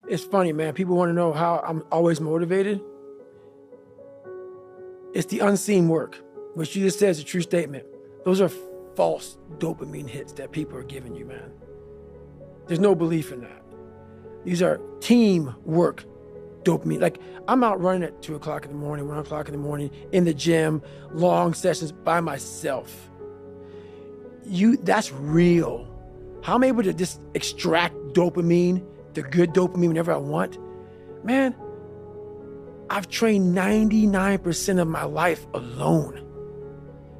It's funny, man. People want to know how I'm always motivated. It's the unseen work, which you just said is a true statement. Those are false dopamine hits that people are giving you, man. There's no belief in that. These are teamwork dopamine. Like, I'm out running at 2 o'clock in the morning, 1 o'clock in the morning, in the gym, long sessions by myself. That's real. How I'm able to just extract dopamine, the good dopamine, whenever I want. Man, I've trained 99% of my life alone.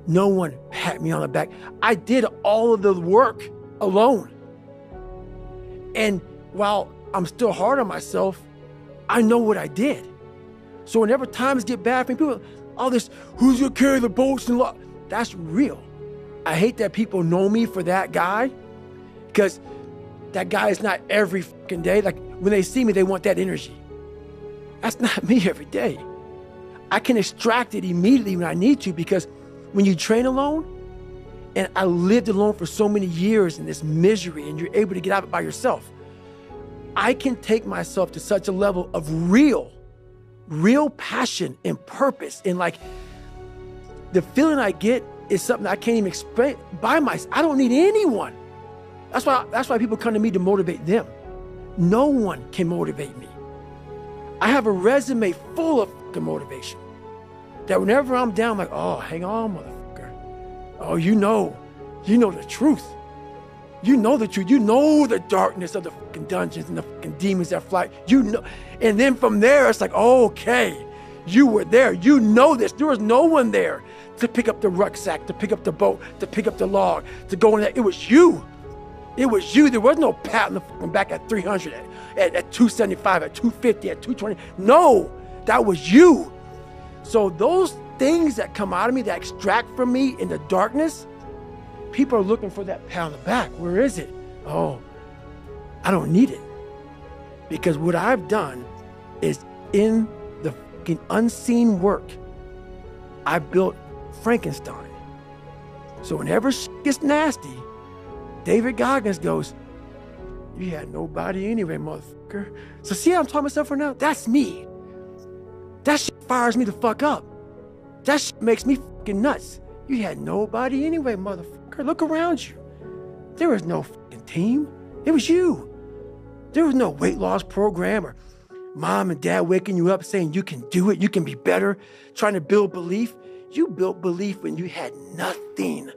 No one pat me on the back. I did all of the work alone. And while I'm still hard on myself, I know what I did. So whenever times get bad for me, people, all this, who's gonna carry the boats and law? That's real. I hate that people know me for that guy, because that guy is not every fucking day. Like, when they see me, they want that energy. That's not me every day. I can extract it immediately when I need to, because when you train alone, and I lived alone for so many years in this misery, and you're able to get out of it by yourself, I can take myself to such a level of real passion and purpose. And like, the feeling I get is something I can't even explain by myself. I don't need anyone. That's why people come to me to motivate them. No one can motivate me. I have a resume full of fucking motivation that whenever I'm down, I'm like, oh, hang on, motherfucker. Oh, you know the truth. You know the truth. You know the darkness of the fucking dungeons and the fucking demons that fly. You know. And then from there, it's like, okay, you were there. You know this. There was no one there to pick up the rucksack, to pick up the boat, to pick up the log, to go in there. It was you. It was you. There was no pat on the fucking back at 300, at 275, at 250, at 220. No, that was you. So those things that come out of me, that extract from me in the darkness, people are looking for that pat on the back. Where is it? Oh, I don't need it. Because what I've done is, in the fucking unseen work, I built Frankenstein. So whenever shit gets nasty, David Goggins goes, you had nobody anyway, motherfucker. So see how I'm talking myself right now? That's me. That shit fires me the fuck up. That shit makes me fucking nuts. You had nobody anyway, motherfucker. Look around you. There was no fucking team. It was you. There was no weight loss program or mom and dad waking you up saying you can do it, you can be better, trying to build belief. You built belief when you had nothing.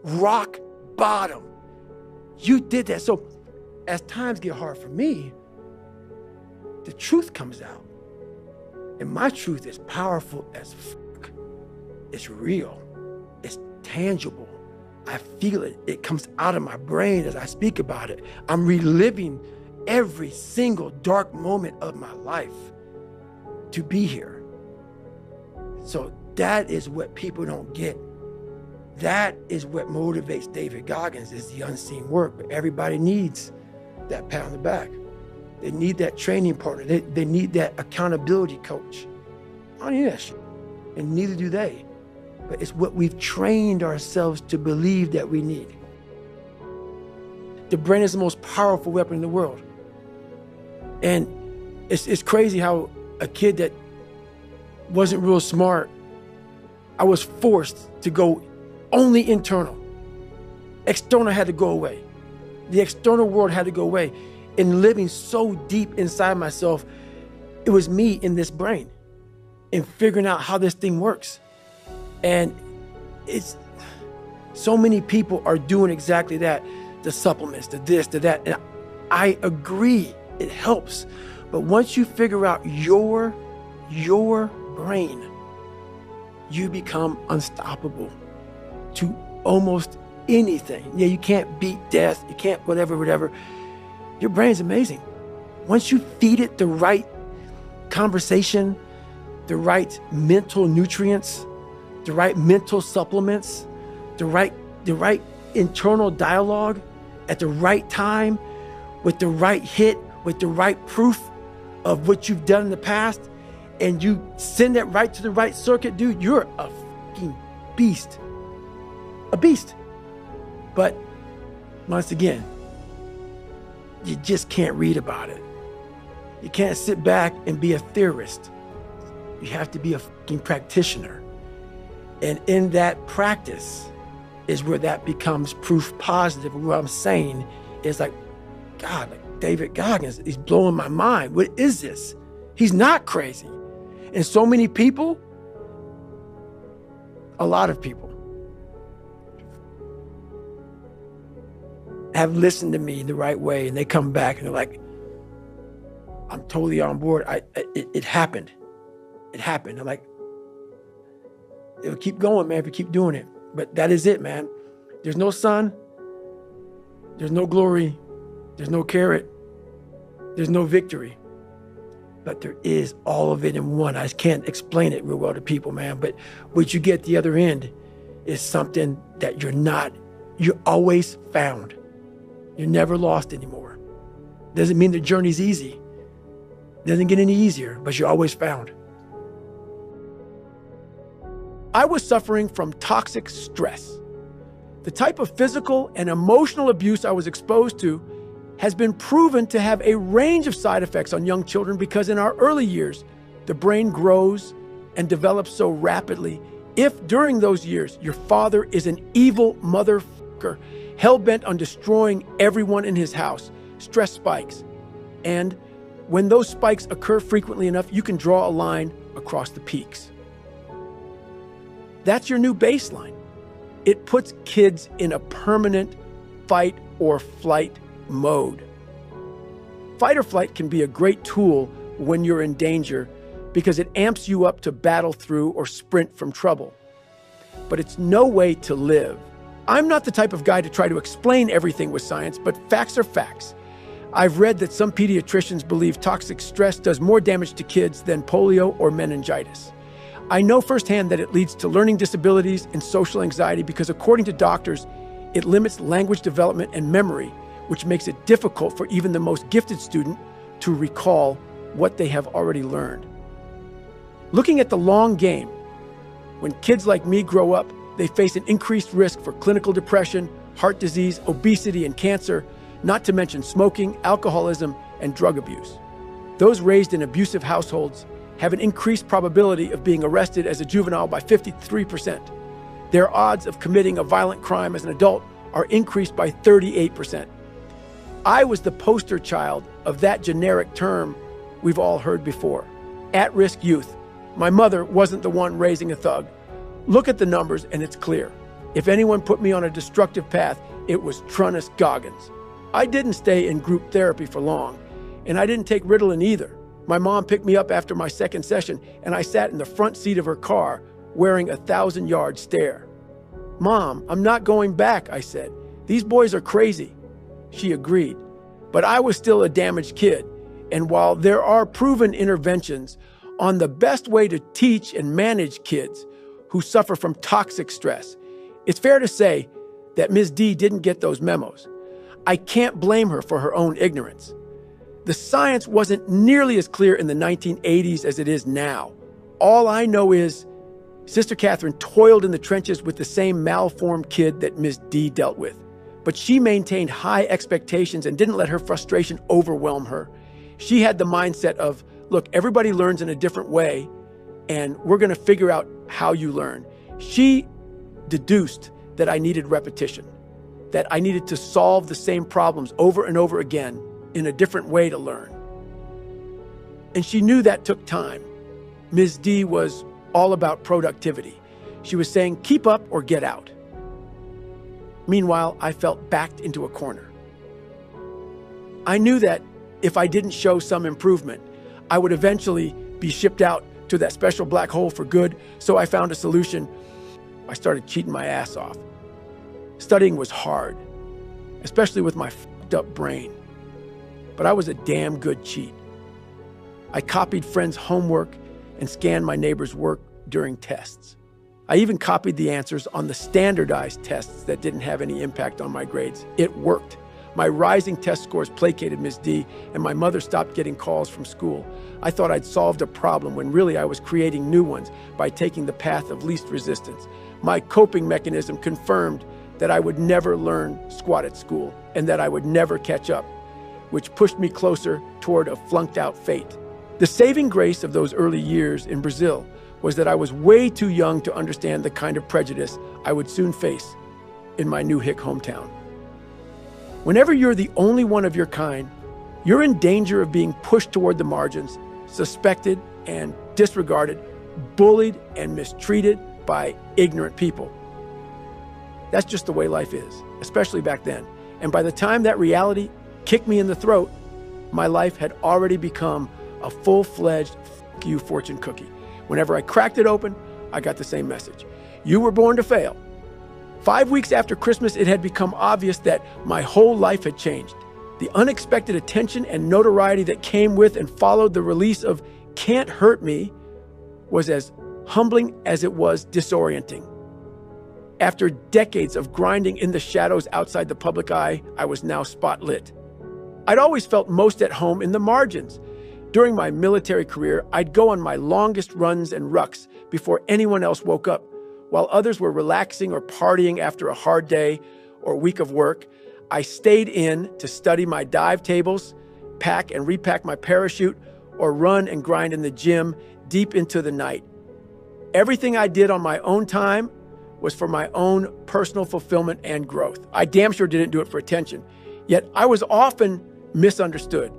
Rock bottom. You did that. So as times get hard for me, the truth comes out. And my truth is powerful as fuck. It's real. It's tangible. I feel it. It comes out of my brain as I speak about it. I'm reliving every single dark moment of my life to be here. So that is what people don't get. That is what motivates David Goggins, is the unseen work. But everybody needs that pat on the back. They need that training partner. They need that accountability coach. I don't need that shit. And neither do they. But it's what we've trained ourselves to believe that we need. The brain is the most powerful weapon in the world. And it's crazy how a kid that wasn't real smart, I was forced to go only internal. External had to go away. The external world had to go away. And living so deep inside myself, it was me in this brain and figuring out how this thing works. And it's so many people are doing exactly that. The supplements, the this, the that. And I agree, it helps. But once you figure out your brain, you become unstoppable to almost anything. Yeah, you can't beat death. You can't whatever. Your brain's amazing. Once you feed it the right conversation, the right mental nutrients, the right mental supplements, the right internal dialogue at the right time, with the right hit, with the right proof of what you've done in the past, and you send that right to the right circuit, dude, you're a fucking beast. A beast. But once again, you just can't read about it. You can't sit back and be a theorist. You have to be a fucking practitioner. And in that practice is where that becomes proof positive. And what I'm saying is like, God, like David Goggins, he's blowing my mind. What is this? He's not crazy. And so many people, a lot of people, have listened to me the right way, and they come back and they're like, I'm totally on board. It happened. It happened. I'm like, it'll keep going, man, if you keep doing it. But that is it, man. There's no sun. There's no glory. There's no carrot. There's no victory. But there is all of it in one. I just can't explain it real well to people, man. But what you get at the other end is something that you're always found. You're never lost anymore. Doesn't mean the journey's easy. Doesn't get any easier, but you're always found. I was suffering from toxic stress. The type of physical and emotional abuse I was exposed to has been proven to have a range of side effects on young children because in our early years, the brain grows and develops so rapidly. If during those years, your father is an evil motherfucker, hell-bent on destroying everyone in his house, stress spikes. And when those spikes occur frequently enough, you can draw a line across the peaks. That's your new baseline. It puts kids in a permanent fight or flight mode. Fight or flight can be a great tool when you're in danger because it amps you up to battle through or sprint from trouble. But it's no way to live. I'm not the type of guy to try to explain everything with science, but facts are facts. I've read that some pediatricians believe toxic stress does more damage to kids than polio or meningitis. I know firsthand that it leads to learning disabilities and social anxiety because according to doctors, it limits language development and memory, which makes it difficult for even the most gifted student to recall what they have already learned. Looking at the long game, when kids like me grow up, they face an increased risk for clinical depression, heart disease, obesity, and cancer, not to mention smoking, alcoholism, and drug abuse. Those raised in abusive households have an increased probability of being arrested as a juvenile by 53%. Their odds of committing a violent crime as an adult are increased by 38%. I was the poster child of that generic term we've all heard before, at-risk youth. My mother wasn't the one raising a thug. Look at the numbers and it's clear. If anyone put me on a destructive path, it was David Goggins. I didn't stay in group therapy for long, and I didn't take Ritalin either. My mom picked me up after my second session, and I sat in the front seat of her car wearing a 1,000-yard stare. Mom, I'm not going back, I said. These boys are crazy. She agreed. But I was still a damaged kid, and while there are proven interventions on the best way to teach and manage kids who suffer from toxic stress, it's fair to say that Ms. D didn't get those memos. I can't blame her for her own ignorance. The science wasn't nearly as clear in the 1980s as it is now. All I know is Sister Catherine toiled in the trenches with the same malformed kid that Ms. D dealt with. But she maintained high expectations and didn't let her frustration overwhelm her. She had the mindset of, look, everybody learns in a different way, and we're going to figure out how you learn. She deduced that I needed repetition, that I needed to solve the same problems over and over again in a different way to learn. And she knew that took time. Ms. D was all about productivity. She was saying, keep up or get out. Meanwhile, I felt backed into a corner. I knew that if I didn't show some improvement, I would eventually be shipped out to that special black hole for good, so I found a solution. I started cheating my ass off. Studying was hard, especially with my fucked up brain. But I was a damn good cheat. I copied friends' homework and scanned my neighbors' work during tests. I even copied the answers on the standardized tests that didn't have any impact on my grades. It worked. My rising test scores placated Ms. D, and my mother stopped getting calls from school. I thought I'd solved a problem when really I was creating new ones by taking the path of least resistance. My coping mechanism confirmed that I would never learn squat at school and that I would never catch up. which pushed me closer toward a flunked-out fate. The saving grace of those early years in Brazil was that I was way too young to understand the kind of prejudice I would soon face in my new hick hometown. Whenever you're the only one of your kind, you're in danger of being pushed toward the margins, suspected and disregarded, bullied and mistreated by ignorant people. That's just the way life is, especially back then. And by the time that reality kicked me in the throat, my life had already become a full-fledged "f*** you fortune cookie." Whenever I cracked it open, I got the same message. You were born to fail. 5 weeks after Christmas, it had become obvious that my whole life had changed. The unexpected attention and notoriety that came with and followed the release of "Can't Hurt Me" was as humbling as it was disorienting. After decades of grinding in the shadows outside the public eye, I was now spotlit. I'd always felt most at home in the margins. During my military career, I'd go on my longest runs and rucks before anyone else woke up. While others were relaxing or partying after a hard day or week of work, I stayed in to study my dive tables, pack and repack my parachute, or run and grind in the gym deep into the night. Everything I did on my own time was for my own personal fulfillment and growth. I damn sure didn't do it for attention. Yet I was often misunderstood.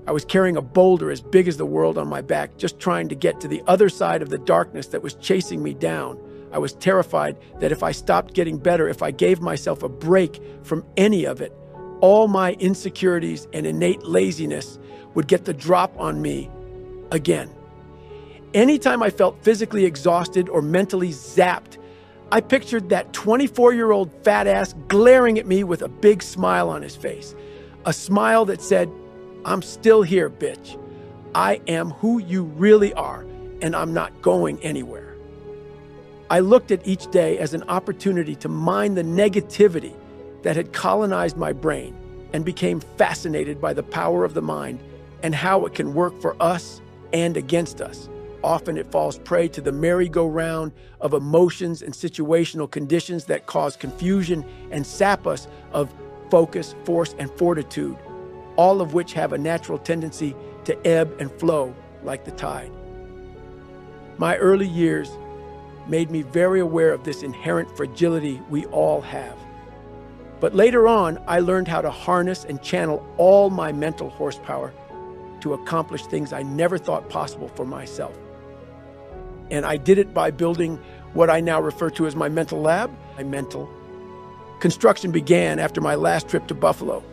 I was carrying a boulder as big as the world on my back, just trying to get to the other side of the darkness that was chasing me down. I was terrified that if I stopped getting better, if I gave myself a break from any of it, all my insecurities and innate laziness would get the drop on me again. Anytime I felt physically exhausted or mentally zapped, I pictured that 24-year-old fat ass glaring at me with a big smile on his face. A smile that said, "I'm still here, bitch. I am who you really are, and I'm not going anywhere." I looked at each day as an opportunity to mine the negativity that had colonized my brain and became fascinated by the power of the mind and how it can work for us and against us. Often it falls prey to the merry-go-round of emotions and situational conditions that cause confusion and sap us of focus, force, and fortitude, all of which have a natural tendency to ebb and flow like the tide. My early years made me very aware of this inherent fragility we all have. But later on, I learned how to harness and channel all my mental horsepower to accomplish things I never thought possible for myself. And I did it by building what I now refer to as my mental lab, my mental. Construction began after my last trip to Buffalo.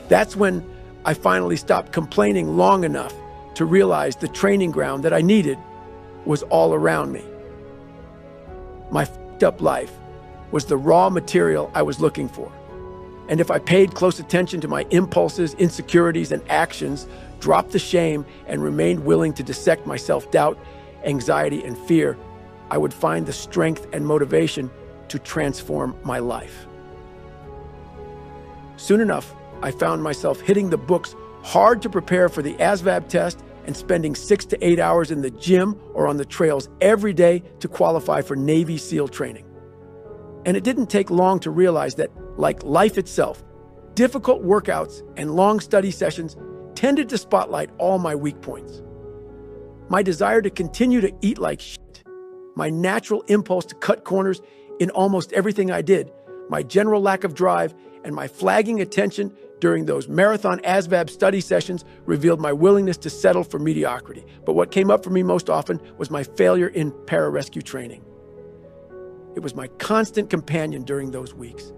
That's when I finally stopped complaining long enough to realize the training ground that I needed was all around me. My f***ed up life was the raw material I was looking for. And if I paid close attention to my impulses, insecurities, and actions, dropped the shame, and remained willing to dissect my self-doubt, anxiety, and fear, I would find the strength and motivation to transform my life. Soon enough, I found myself hitting the books hard to prepare for the ASVAB test and spending 6 to 8 hours in the gym or on the trails every day to qualify for Navy SEAL training. And it didn't take long to realize that, like life itself, difficult workouts and long study sessions tended to spotlight all my weak points. My desire to continue to eat like shit, my natural impulse to cut corners in almost everything I did, my general lack of drive, and my flagging attention during those marathon ASVAB study sessions revealed my willingness to settle for mediocrity. But what came up for me most often was my failure in pararescue training. It was my constant companion during those weeks.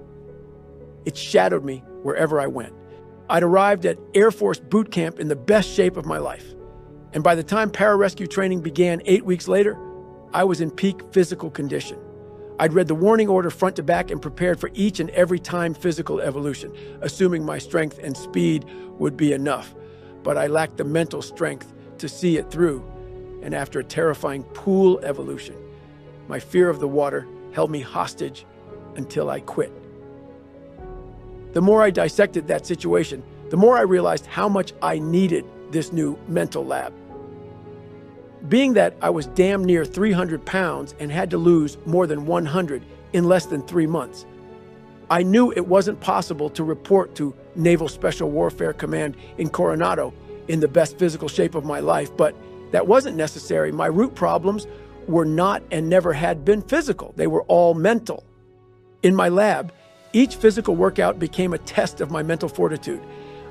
It shadowed me wherever I went. I'd arrived at Air Force boot camp in the best shape of my life. And by the time pararescue training began 8 weeks later, I was in peak physical condition. I'd read the warning order front to back and prepared for each and every time physical evolution, assuming my strength and speed would be enough. But I lacked the mental strength to see it through. And after a terrifying pool evolution, my fear of the water held me hostage until I quit. The more I dissected that situation, the more I realized how much I needed this new mental lab. Being that I was damn near 300 pounds and had to lose more than 100 in less than 3 months, I knew it wasn't possible to report to Naval Special Warfare Command in Coronado in the best physical shape of my life, but that wasn't necessary. My root problems were not and never had been physical. They were all mental. In my lab, each physical workout became a test of my mental fortitude.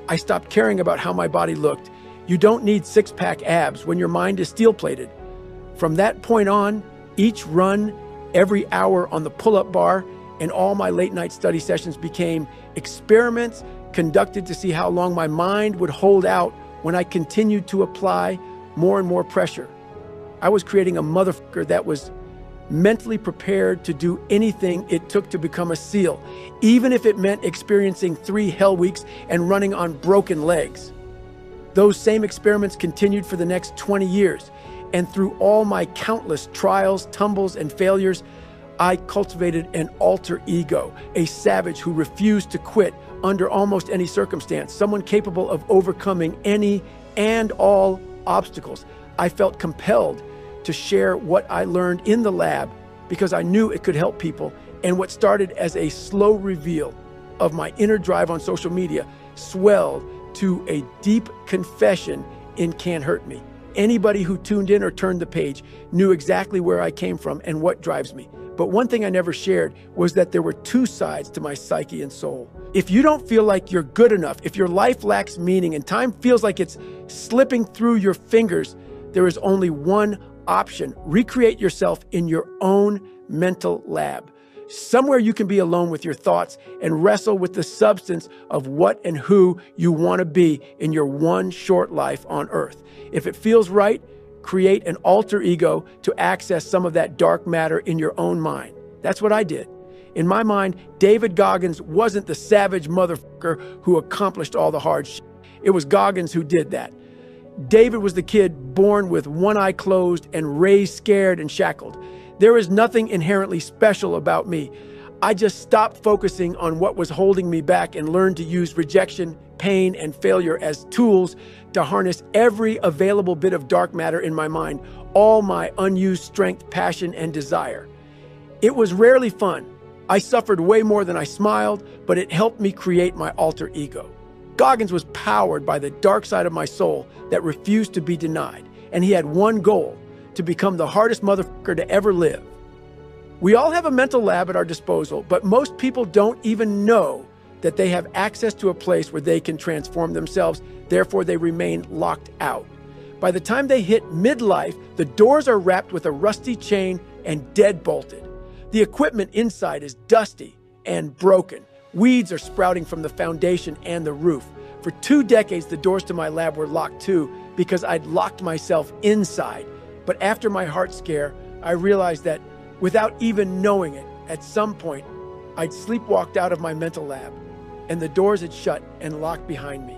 I stopped caring about how my body looked. You don't need six-pack abs when your mind is steel-plated. From that point on, each run, every hour on the pull-up bar, and all my late-night study sessions became experiments conducted to see how long my mind would hold out when I continued to apply more and more pressure. I was creating a motherfucker that was mentally prepared to do anything it took to become a SEAL, even if it meant experiencing 3 hell weeks and running on broken legs. Those same experiments continued for the next 20 years, and through all my countless trials, tumbles, and failures, I cultivated an alter ego, a savage who refused to quit under almost any circumstance, someone capable of overcoming any and all obstacles. I felt compelled to share what I learned in the lab because I knew it could help people, and what started as a slow reveal of my inner drive on social media swelled to a deep confession in Can't Hurt Me. Anybody who tuned in or turned the page knew exactly where I came from and what drives me. But one thing I never shared was that there were 2 sides to my psyche and soul. If you don't feel like you're good enough, if your life lacks meaning and time feels like it's slipping through your fingers, there is only one option: recreate yourself in your own mental lab. Somewhere you can be alone with your thoughts and wrestle with the substance of what and who you want to be in your one short life on earth. If it feels right, create an alter ego to access some of that dark matter in your own mind. That's what I did. In my mind, David Goggins wasn't the savage motherfucker who accomplished all the hard shit. It was Goggins who did that. David was the kid born with one eye closed and raised scared and shackled. There is nothing inherently special about me. I just stopped focusing on what was holding me back and learned to use rejection, pain, and failure as tools to harness every available bit of dark matter in my mind, all my unused strength, passion, and desire. It was rarely fun. I suffered way more than I smiled, but it helped me create my alter ego. Goggins was powered by the dark side of my soul that refused to be denied, and he had one goal: to become the hardest motherfucker to ever live. We all have a mental lab at our disposal, but most people don't even know that they have access to a place where they can transform themselves. Therefore, they remain locked out. By the time they hit midlife, the doors are wrapped with a rusty chain and deadbolted. The equipment inside is dusty and broken. Weeds are sprouting from the foundation and the roof. For 2 decades, the doors to my lab were locked too because I'd locked myself inside. But after my heart scare, I realized that without even knowing it, at some point, I'd sleepwalked out of my mental lab and the doors had shut and locked behind me.